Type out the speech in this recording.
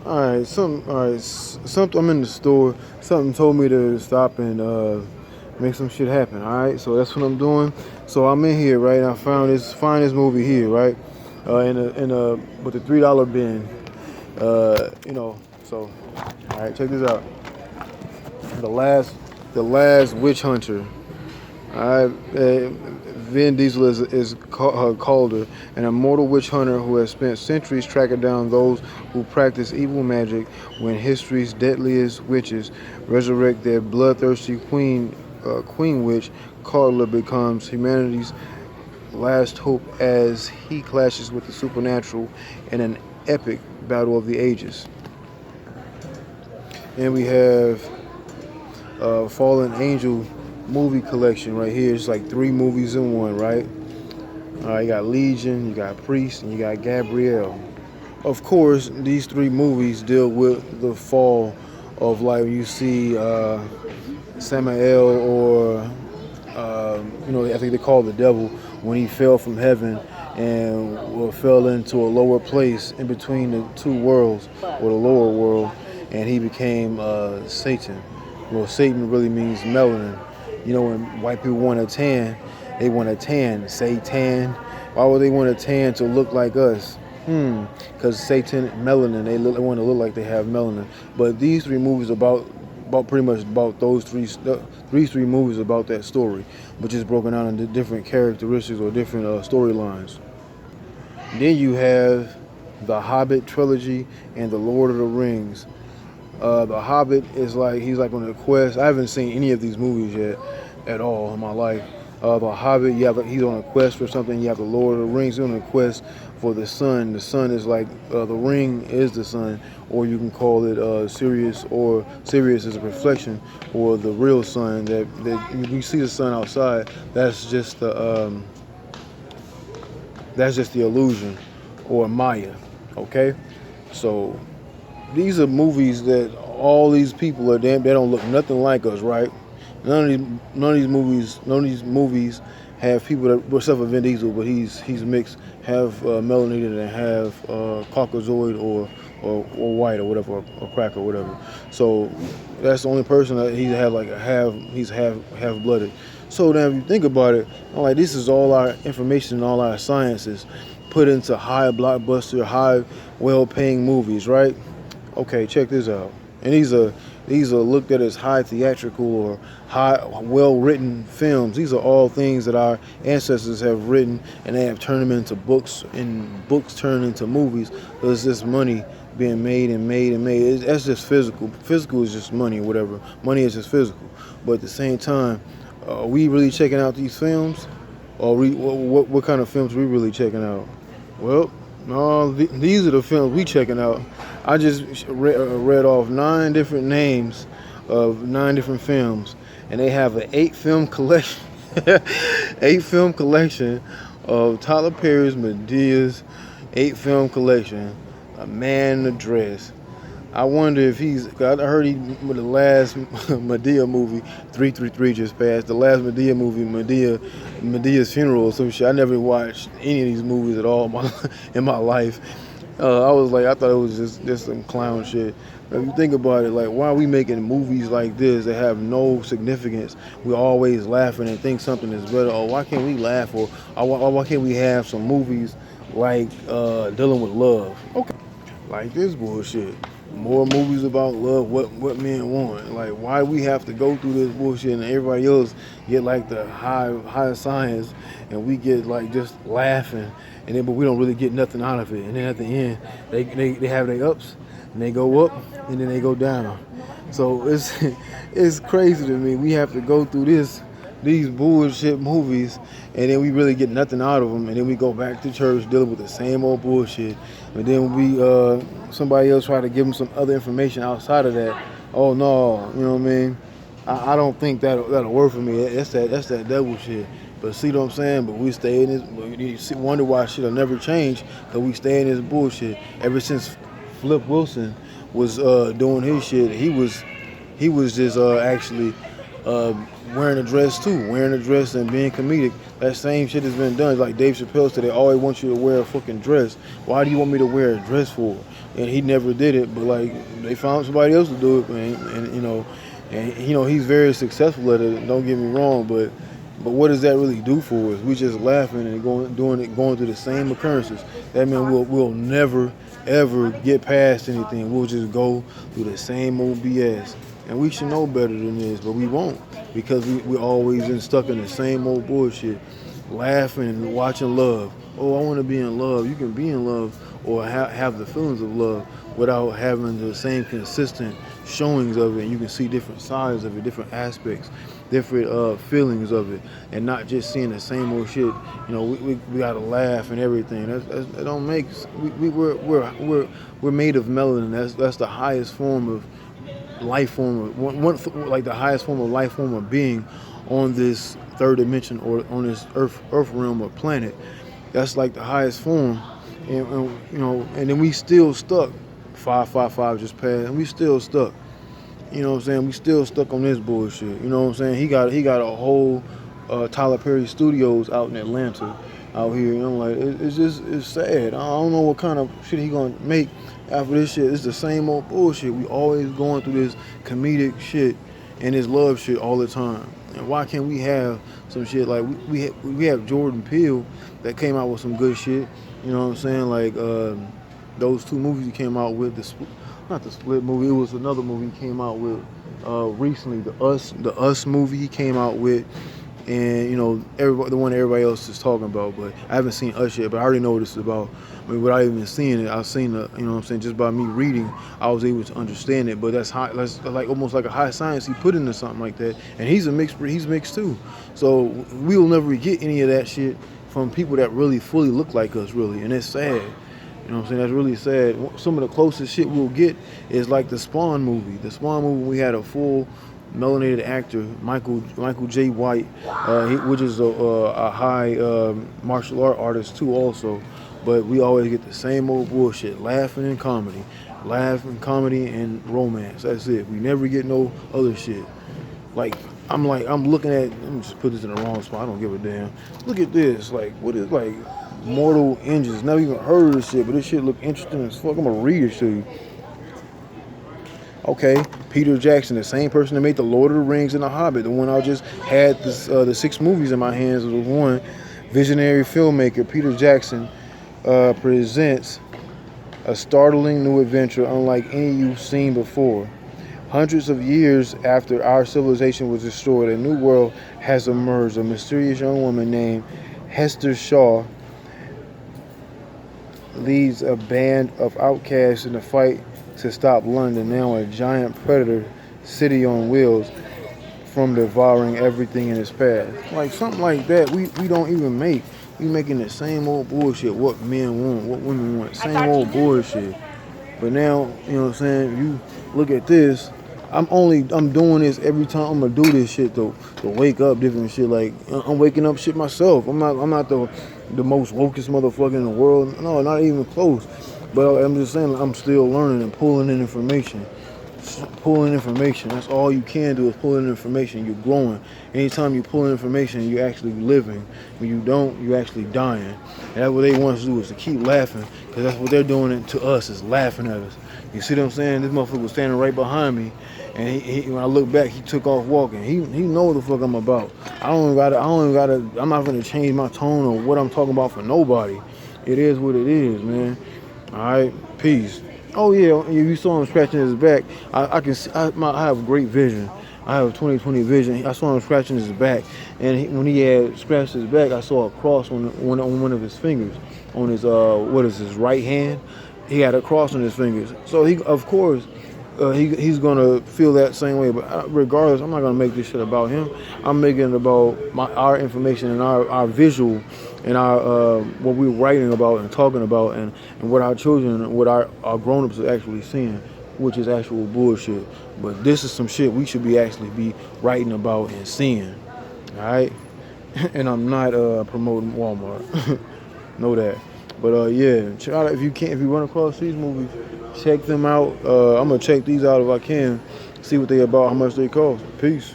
Something. I'm in the store. Something told me to stop and make some shit happen. All right, so that's what I'm doing. So I'm in here, right? And I find this movie here, right? In a with the $3 bin. So all right, check this out. The last, the last witch hunter. All right, Vin Diesel is Calder, an immortal witch hunter who has spent centuries tracking down those who practice evil magic. When history's deadliest witches resurrect their bloodthirsty queen witch, Calder becomes humanity's last hope as he clashes with the supernatural in an epic battle of the ages. And we have Fallen Angel movie collection right here. It's like three movies in one, right? You got Legion, you got Priest, and you got Gabrielle. Of course, these three movies deal with the fall of, like, you see Samael, or I think they call it the devil, when he fell from heaven and fell into a lower place in between the two worlds, or the lower world, and he became Satan. Well, Satan really means melanin. When white people want a tan, they want a tan. Say tan. Why would they want a tan to look like us? Because Satan, melanin, they want to look like they have melanin. But these three movies about pretty much about those three movies about that story, but just broken down into different characteristics or different storylines. Then you have the Hobbit trilogy and the Lord of the Rings. The Hobbit is like, he's like on a quest. I haven't seen any of these movies yet at all in my life. The Hobbit, he's on a quest for something. You have the Lord of the Rings, he's on a quest for the sun. The sun is like, the ring is the sun, or you can call it Sirius, or Sirius is a reflection, or the real sun. That you see the sun outside. That's just the illusion, or Maya. Okay, so these are movies that all these people are damn. They don't look nothing like us, right? None of these movies have people that, except for Vin Diesel, but he's mixed, have melanated and have Caucasoid or white or whatever, or crack or whatever. So that's the only person that he's half blooded. So now if you think about it, I'm like, this is all our information and all our sciences put into high blockbuster, high well-paying movies, right? Okay, check this out. And these are looked at as high theatrical or high well-written films. These are all things that our ancestors have written, and they have turned them into books, and books turned into movies. There's this money being made and made and made. That's just physical. Physical is just money or whatever. Money is just physical. But at the same time, are we really checking out these films? Or what kind of films are we really checking out? Well, no, these are the films we checking out. I just read off 9 different names of 9 different films, and they have an 8-film collection, 8-film collection of Tyler Perry's Medea's 8-film collection, A Man in a Dress. I wonder if I heard with the last Medea movie, 333 just passed. The last Medea movie, Medea's Funeral or some shit. I never watched any of these movies at all in my life. I thought it was just some clown shit. But if you think about it, like, why are we making movies like this that have no significance? We're always laughing and think something is better. Or why can't we laugh? Or why can't we have some movies like dealing with love? Okay, like this bullshit. More movies about love, what men want. Like, why we have to go through this bullshit and everybody else get like the high science, and we get like just laughing, and then but we don't really get nothing out of it. And then at the end, they have their ups, and they go up, and then they go down. So it's crazy to me. We have to go through these bullshit movies, and then we really get nothing out of them, and then we go back to church dealing with the same old bullshit, and then somebody else try to give them some other information outside of that. Oh no, you know what I mean? I don't think that'll work for me. That's that devil shit. But see what I'm saying? But we stay in this. You wonder why shit'll never change, because we stay in this bullshit ever since Flip Wilson was doing his shit. He was just actually uh, wearing a dress too, wearing a dress and being comedic. That same shit has been done. It's like Dave Chappelle said, they always want you to wear a fucking dress. Why do you want me to wear a dress for? And he never did it, but like they found somebody else to do it, and he's very successful at it. Don't get me wrong, but what does that really do for us? We just laughing and going through the same occurrences. That means we'll never ever get past anything. We'll just go through the same old BS. And we should know better than this, but we won't, because we're always been stuck in the same old bullshit, laughing and watching love. Oh, I want to be in love. You can be in love or have the feelings of love without having the same consistent showings of it. And you can see different sides of it, different aspects, different feelings of it, and not just seeing the same old shit. We gotta laugh and everything. That don't make. We're made of melanin. That's the highest form of life form, like the highest form of life form of being on this third dimension or on this earth realm or planet. That's like the highest form, and then we still stuck. 555 just passed, and we still stuck. You know what I'm saying? We still stuck on this bullshit. You know what I'm saying? He got a whole Tyler Perry Studios out in Atlanta, out here. I'm like, it's sad. I don't know what kind of shit he gonna make after this shit. It's the same old bullshit. We always going through this comedic shit and this love shit all the time. And why can't we have some shit like we have Jordan Peele that came out with some good shit? You know what I'm saying? Like those two movies he came out with, not the Split movie. It was another movie he came out with recently. The Us movie he came out with. And the one everybody else is talking about, but I haven't seen Us yet. But I already know what it's about. I mean, without even seeing it, I've seen the, you know what I'm saying, just by me reading, I was able to understand it. But that's like almost like a high science he put into something like that. And he's mixed too. So we'll never get any of that shit from people that really fully look like us, really, and it's sad. You know what I'm saying? That's really sad. Some of the closest shit we'll get is like the Spawn movie. The Spawn movie, we had a full melanated actor, Michael J. White, which is a high martial art artist too also. But we always get the same old bullshit, laughing and comedy and romance. That's it. We never get no other shit. I'm looking at, let me just put this in the wrong spot. I don't give a damn. Look at this. Like, what is like Mortal Engines? Never even heard of this shit, but this shit look interesting as fuck. I'm gonna read it to you. Okay, Peter Jackson, the same person that made The Lord of the Rings and The Hobbit, the one I just had the 6 movies in my hands was one. Visionary filmmaker Peter Jackson presents a startling new adventure unlike any you've seen before. Hundreds of years after our civilization was destroyed, a new world has emerged. A mysterious young woman named Hester Shaw leads a band of outcasts in a fight to stop London, now a giant predator city on wheels, from devouring everything in its path. Like something like that we don't even make. We making the same old bullshit, what men want, what women want, same old bullshit. But now, you know what I'm saying, you look at this, I'm doing this every time I'm gonna do this shit to wake up different shit. Like I'm waking up shit myself. I'm not the most wokest motherfucker in the world. No, not even close. But I'm just saying, I'm still learning and pulling in information. That's all you can do is pull in information. You're growing. Anytime you pull in information, you're actually living. When you don't, you're actually dying. And that's what they want us to do, is to keep laughing, because that's what they're doing to us, is laughing at us. You see what I'm saying? This motherfucker was standing right behind me, and he when I look back, he took off walking. He know what the fuck I'm about. I'm not gonna change my tone or what I'm talking about for nobody. It is what it is, man. All right, peace. Oh yeah, you saw him scratching his back. I can see. I have great vision. I have 20/20 vision. I saw him scratching his back, and when he had scratched his back, I saw a cross on one of his fingers, on his his right hand. He had a cross on his fingers. So he, of course, he's gonna feel that same way. But regardless, I'm not gonna make this shit about him. I'm making it about our information and our visual and our what we're writing about and talking about, and what our children, what our grown-ups are actually seeing, which is actual bullshit. But this is some shit we should actually be writing about and seeing. All right, and I'm not promoting Walmart. Know that. But yeah, check out if you run across these movies, check them out. I'm gonna check these out if I can, see what they about, how much they cost. Peace.